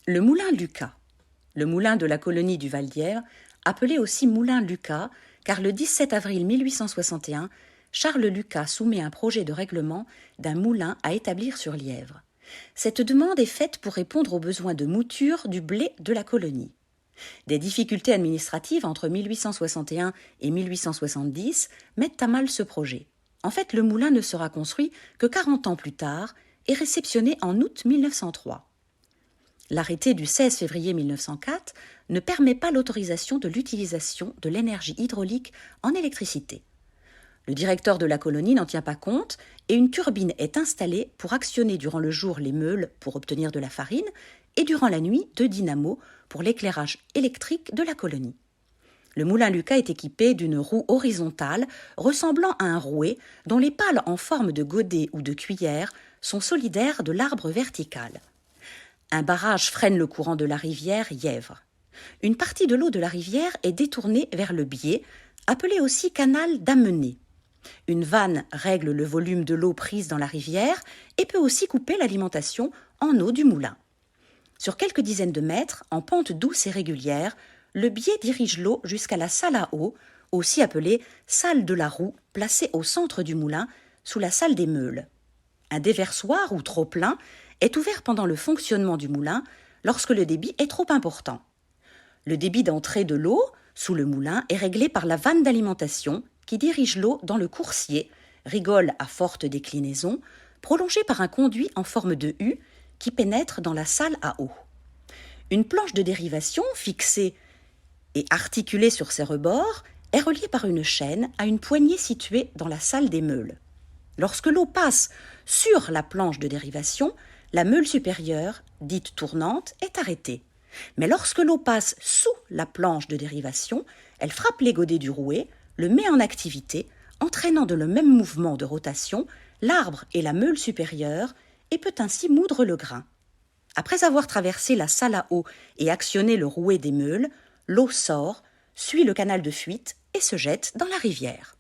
Le moulin Lucas, le moulin de la colonie du Val-d'Hièvre, appelé aussi moulin Lucas, car le 17 avril 1861, Charles Lucas soumet un projet de règlement d'un moulin à établir sur Lièvre. Cette demande est faite pour répondre aux besoins de mouture du blé de la colonie. Des difficultés administratives entre 1861 et 1870 mettent à mal ce projet. En fait, le moulin ne sera construit que 40 ans plus tard et réceptionné en août 1903. L'arrêté du 16 février 1904 ne permet pas l'autorisation de l'utilisation de l'énergie hydraulique en électricité. Le directeur de la colonie n'en tient pas compte et une turbine est installée pour actionner durant le jour les meules pour obtenir de la farine et durant la nuit deux dynamos pour l'éclairage électrique de la colonie. Le moulin Lucas est équipé d'une roue horizontale ressemblant à un rouet dont les pales en forme de godet ou de cuillère sont solidaires de l'arbre vertical. Un barrage freine le courant de la rivière Yèvre. Une partie de l'eau de la rivière est détournée vers le biais, appelé aussi canal d'Amenet. Une vanne règle le volume de l'eau prise dans la rivière et peut aussi couper l'alimentation en eau du moulin. Sur quelques dizaines de mètres, en pente douce et régulière, le biais dirige l'eau jusqu'à la salle à eau, aussi appelée salle de la roue, placée au centre du moulin, sous la salle des meules. Un déversoir ou trop-plein est ouvert pendant le fonctionnement du moulin lorsque le débit est trop important. Le débit d'entrée de l'eau sous le moulin est réglé par la vanne d'alimentation qui dirige l'eau dans le coursier, rigole à forte déclinaison, prolongé par un conduit en forme de U qui pénètre dans la salle à eau. Une planche de dérivation fixée et articulée sur ses rebords est reliée par une chaîne à une poignée située dans la salle des meules. Lorsque l'eau passe sur la planche de dérivation, la meule supérieure, dite tournante, est arrêtée. Mais lorsque l'eau passe sous la planche de dérivation, elle frappe les godets du rouet, le met en activité, entraînant de le même mouvement de rotation l'arbre et la meule supérieure et peut ainsi moudre le grain. Après avoir traversé la salle à eau et actionné le rouet des meules, l'eau sort, suit le canal de fuite et se jette dans la rivière.